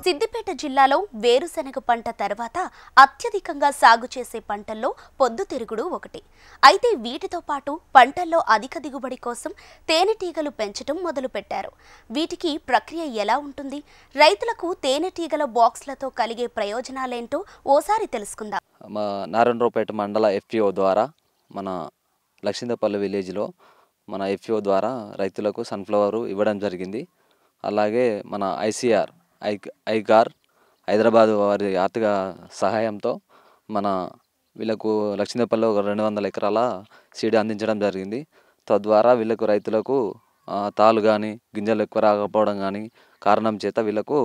సిద్దిపేట జిల్లాలో వేరుశెనగ పంట తర్వాత అత్యధికంగా సాగు చేసే పంటల్లో పొద్దుతిరుగుడు ఒకటి. అయితే వీటితో పాటు పంటల్లో అధిక దిగుబడి కోసం తేనెటీగలు పెంచడం మొదలుపెట్టారు. వీటికి ప్రక్రియ ఎలా ఉంటుంది? రైతులకు తేనెటీగల బాక్స్లతో కలిగే ప్రయోజనాలేంటో ఓసారి తెలుసుకుందాం. మా నారాయణరావుపేట మండల ఎఫ్పిఓ ద్వారా మన లక్ష్మీదేపల్లి విలేజ్లో మన ఎఫ్పిఓ ద్వారా రైతులకు సన్ఫ్లవర్ ఇవ్వడం జరిగింది. అలాగే మన ఐగార్ హైదరాబాద్ వారి ఆర్థిక సహాయంతో మన వీళ్ళకు లక్ష్మీదేపల్లిలో ఒక 200 ఎకరాల సీడ్ అందించడం జరిగింది. తద్వారా వీళ్ళకు రైతులకు తాలు కానీ గింజలు ఎక్కువ రాకపోవడం కానీ కారణం చేత వీళ్ళకు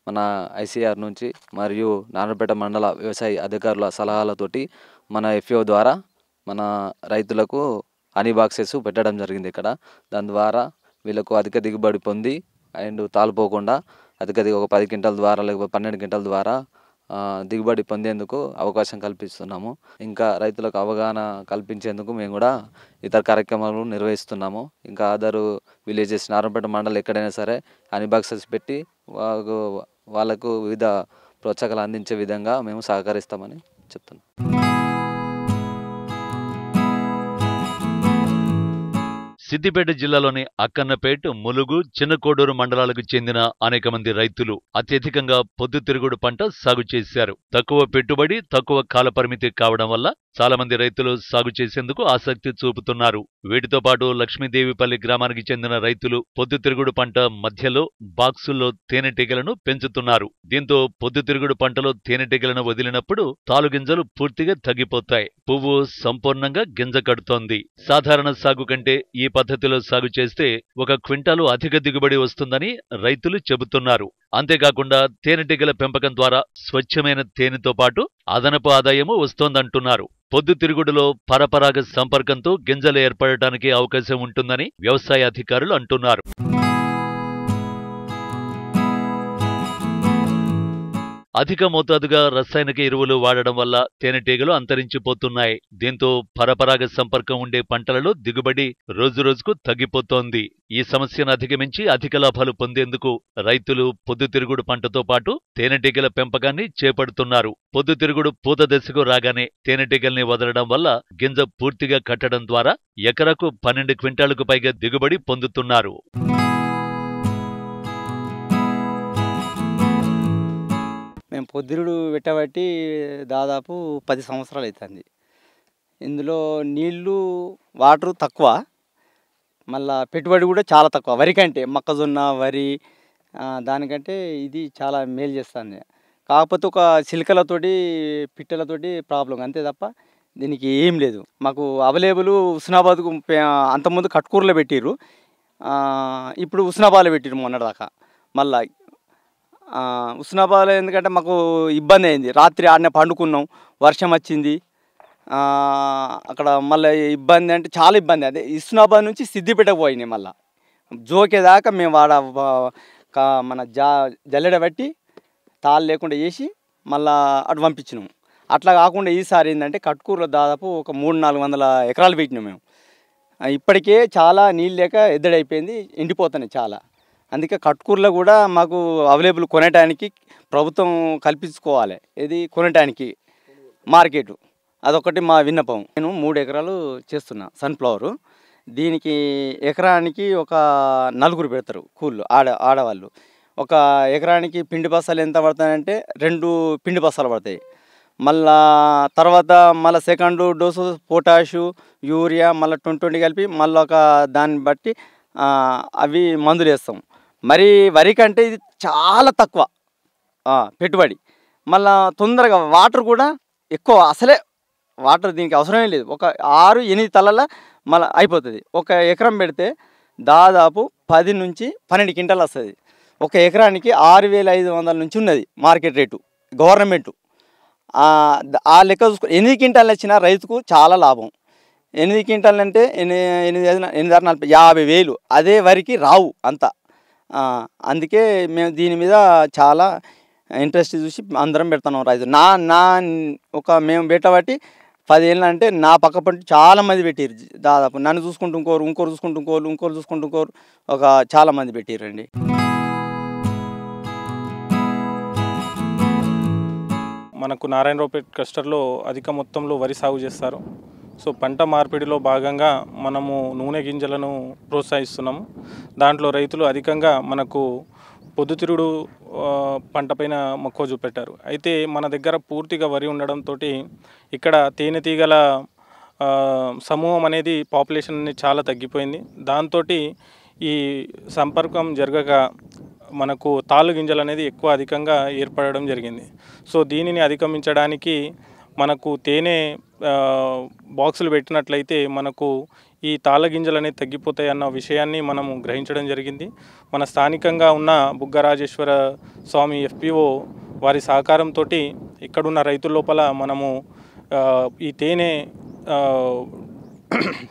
మన ఐసీఆర్ నుంచి మరియు నారాయణపేట మండల వ్యవసాయ అధికారుల సలహాలతోటి మన ఎఫ్ఓ ద్వారా మన రైతులకు హనీ బాక్సెస్ పెట్టడం జరిగింది ఇక్కడ. దాని ద్వారా వీళ్ళకు అధిక దిగుబడి పొంది అండ్ తాలిపోకుండా అధిక ఒక 10 క్వింటాల ద్వారా లేకపోతే 12 క్వింటాల ద్వారా దిగుబడి పొందేందుకు అవకాశం కల్పిస్తున్నాము. ఇంకా రైతులకు అవగాహన కల్పించేందుకు మేము కూడా ఇతర కార్యక్రమాలు నిర్వహిస్తున్నాము. ఇంకా అదర్ విలేజెస్ నారాయణపేట మండలం ఎక్కడైనా సరే హనీ బాక్సెస్ పెట్టి వాళ్ళకు వివిధ ప్రోత్సాహాలు అందించే విధంగా మేము సహకరిస్తామని చెప్తున్నాం. సిద్దిపేట జిల్లాలోని అక్కన్నపేట్, ములుగు, చిన్నకోడూరు మండలాలకు చెందిన అనేక మంది రైతులు అత్యధికంగా పొద్దుతిరుగుడు పంట సాగు చేశారు. తక్కువ పెట్టుబడి, తక్కువ కాల పరిమితి కావడం వల్ల చాలా మంది రైతులు సాగు చేసేందుకు ఆసక్తి చూపుతున్నారు. వీటితో పాటు లక్ష్మీదేవిపల్లి గ్రామానికి చెందిన రైతులు పొద్దుతిరుగుడు పంట మధ్యలో బాక్సుల్లో తేనెటీగలను పెంచుతున్నారు. దీంతో పొద్దుతిరుగుడు పంటలో తేనెటీగలను వదిలినప్పుడు తాలుగింజలు పూర్తిగా తగ్గిపోతాయి. పువ్వు సంపూర్ణంగా గింజ కడుతోంది. సాధారణ సాగు కంటే ఈ పద్ధతిలో సాగు చేస్తే 1 క్వింటాలు అధిక దిగుబడి వస్తుందని రైతులు చెబుతున్నారు. అంతేకాకుండా తేనెటీగల పెంపకం ద్వారా స్వచ్ఛమైన తేనెతో పాటు అదనపు ఆదాయము వస్తోందంటున్నారు. పొద్దుతిరుగుడులో పరపరాగ సంపర్కంతో గింజలు ఏర్పడటానికి అవకాశం ఉంటుందని వ్యవసాయ అధికారులు అంటున్నారు. అధిక మోతాదుగా రసాయనిక ఎరువులు వాడడం వల్ల తేనెటీగలు అంతరించిపోతున్నాయి. దీంతో పరపరాగ సంపర్కం ఉండే పంటలలో దిగుబడి రోజురోజుకు తగ్గిపోతోంది. ఈ సమస్యను అధిగమించి అధిక లాభాలు పొందేందుకు రైతులు పొద్దుతిరుగుడు పంటతో పాటు తేనెటీగల పెంపకాన్ని చేపడుతున్నారు. పొద్దుతిరుగుడు పూత దశకు రాగానే తేనెటీగల్ని వదలడం వల్ల గింజ పూర్తిగా కట్టడం ద్వారా ఎకరాకు 12 క్వింటాలకు పైగా దిగుబడి పొందుతున్నారు. మేము పొద్దురుడు పెట్టబట్టి దాదాపు 10 సంవత్సరాలు అవుతుంది. ఇందులో నీళ్ళు వాటరు తక్కువ, మళ్ళా పెట్టుబడి కూడా చాలా తక్కువ. వరి కంటే మొక్కజొన్న వరి దానికంటే ఇది చాలా మేలు చేస్తుంది. కాకపోతే ఒక చిలుకలతోటి పిట్టలతోటి ప్రాబ్లం అంతే తప్ప దీనికి ఏం లేదు. మాకు అవైలబుల్ హుస్నాబాద్కు అంతకుముందు కట్కూరులో పెట్టిర్రు, ఇప్పుడు హుస్నాబాద్లో పెట్టిర్రు మొన్నటిదాకా. మళ్ళీ హుస్నాబాద్లో ఎందుకంటే మాకు ఇబ్బంది అయింది. రాత్రి ఆడనే పండుకున్నాం, వర్షం వచ్చింది, అక్కడ మళ్ళీ ఇబ్బంది అంటే చాలా ఇబ్బంది. అదే హుస్నాబాద్ నుంచి సిద్దిపేటకు పోయినాయి. మళ్ళీ జోకేదాకా మేము మన జల్లెడ బట్టి తాళ్ళు లేకుండా వేసి మళ్ళీ అటు పంపించినాం. అట్లా కాకుండా ఈసారి ఏంటంటే కట్కూరులో దాదాపు ఒక 300-400 ఎకరాలు పెట్టినాం మేము. ఇప్పటికే చాలా నీళ్ళు లేక ఎద్దడైపోయింది, ఎండిపోతున్నాయి చాలా. అందుకే కట్కూరులో కూడా మాకు అవైలబుల్ కొనడానికి ప్రభుత్వం కల్పించుకోవాలి. ఇది కొనడానికి మార్కెట్, అదొకటి మా విన్నపం. నేను 3 ఎకరాలు చేస్తున్నా సన్ఫ్లవరు. దీనికి ఎకరానికి ఒక 4 పెడతారు కూళ్ళు, ఆడవాళ్ళు. ఒక ఎకరానికి పిండి బస్తాలు ఎంత పడతాయంటే 2 పిండి బస్తాలు పడతాయి. మళ్ళా తర్వాత మళ్ళీ సెకండ్ డోసు పొటాషు యూరియా మళ్ళీ 20 కలిపి మళ్ళీ ఒక దాన్ని బట్టి అవి మందులు వేస్తాం. మరి వరి కంటే ఇది చాలా తక్కువ పెట్టుబడి. మళ్ళా తొందరగా వాటర్ కూడా ఎక్కువ, అసలే వాటర్ దీనికి అవసరమే లేదు. ఒక 6-8 తలల మళ్ళీ అయిపోతుంది. ఒక ఎకరం పెడితే దాదాపు 10 నుంచి 12 క్వింటాలు వస్తుంది. ఒక ఎకరానికి 6,500 నుంచి ఉన్నది మార్కెట్ రేటు గవర్నమెంటు. ఆ లెక్క చూసుకుని 8 క్వింటాలు వచ్చినా రైతుకు చాలా లాభం. 8 క్వింటాలు అంటే 50,000 అదే వరికి రావు అంత. అందుకే మేము దీని మీద చాలా ఇంట్రెస్ట్ చూసి అందరం పెడుతున్నాం రైతు. మేము పెట్టబట్టి 10 ఏళ్ళు అంటే నా పక్క పంట చాలా మంది పెట్టారు. దాదాపు నన్ను చూసుకుంటూ ఇంకోరు చూసుకుంటూ ఇంకోరు ఒక చాలా మంది పెట్టారండి. మనకు నారాయణరావుపేట క్లస్టర్లో అధిక మొత్తంలో వరి సాగు చేస్తారు. సో పంట మార్పిడిలో భాగంగా మనము నూనె గింజలను ప్రోత్సహిస్తున్నాము. దాంట్లో రైతులు అధికంగా మనకు పొద్దుతిరుగుడు పంటపైన మక్కువ చూపెట్టారు. అయితే మన దగ్గర పూర్తిగా వరి ఉండడంతో ఇక్కడ తేనెటీగల సమూహం అనేది పాపులేషన్ అనేది చాలా తగ్గిపోయింది. దాంతో ఈ సంపర్కం జరగక మనకు తాళ్ళు గింజలు అనేది అధికంగా ఏర్పడడం జరిగింది. సో దీనిని అధిగమించడానికి మనకు తేనె బాక్సులు పెట్టినట్లయితే మనకు ఈ తాళ్ళ గింజలు అనేది తగ్గిపోతాయి అన్న విషయాన్ని మనము గ్రహించడం జరిగింది. మన స్థానికంగా ఉన్న బుగ్గరాజేశ్వర స్వామి FPO వారి సహకారంతో ఇక్కడున్న రైతుల లోపల మనము ఈ తేనె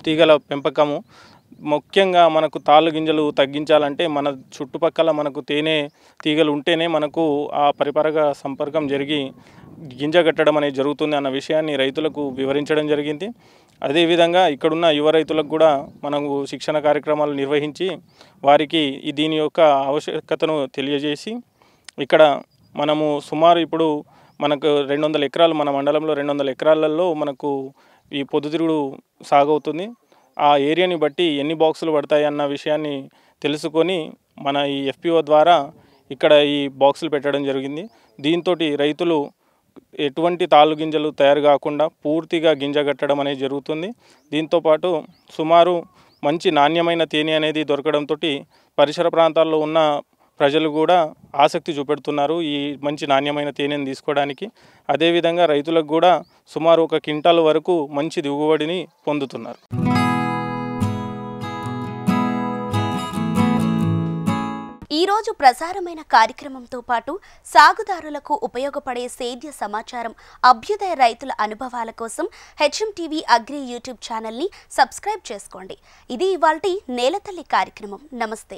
తీగల పెంపకము ముఖ్యంగా మనకు తాళ్ళు గింజలు తగ్గించాలంటే మన చుట్టుపక్కల మనకు తేనె తీగలు ఉంటేనే మనకు ఆ పరిపరగ సంపర్కం జరిగి గింజ కట్టడం అనేది జరుగుతుంది అన్న విషయాన్ని రైతులకు వివరించడం జరిగింది. అదేవిధంగా ఇక్కడున్న యువ రైతులకు కూడా మనము శిక్షణ కార్యక్రమాలు నిర్వహించి వారికి దీని యొక్క ఆవశ్యకతను తెలియజేసి ఇక్కడ మనము సుమారు ఇప్పుడు మనకు 200 ఎకరాలు మన మండలంలో 200 ఎకరాలలో మనకు ఈ పొద్దుతిరుగుడు సాగవుతుంది. ఆ ఏరియాని బట్టి ఎన్ని బాక్సులు పడతాయి అన్న విషయాన్ని తెలుసుకొని మన ఈ FPO ద్వారా ఇక్కడ ఈ బాక్సులు పెట్టడం జరిగింది. దీంతో రైతులు ఎటువంటి తాళ్ళు గింజలు తయారు కాకుండా పూర్తిగా గింజ కట్టడం అనేది జరుగుతుంది. దీంతోపాటు సుమారు మంచి నాణ్యమైన తేనె అనేది దొరకడంతో పరిసర ప్రాంతాల్లో ఉన్న ప్రజలు కూడా ఆసక్తి చూపెడుతున్నారు ఈ మంచి నాణ్యమైన తేనెను తీసుకోవడానికి. అదేవిధంగా రైతులకు కూడా సుమారు 1 క్వింటాల్ వరకు మంచి దిగుబడిని పొందుతున్నారు. ఈ రోజు ప్రసారమైన కార్యక్రమంతో పాటు సాగుదారులకు ఉపయోగపడే సేద్య సమాచారం, అభ్యుదయ రైతుల అనుభవాల కోసం HMTV అగ్రి యూట్యూబ్ ఛానల్ని సబ్స్క్రైబ్ చేసుకోండి. ఇది ఇవాల్టి నేలతల్లి కార్యక్రమం. నమస్తే.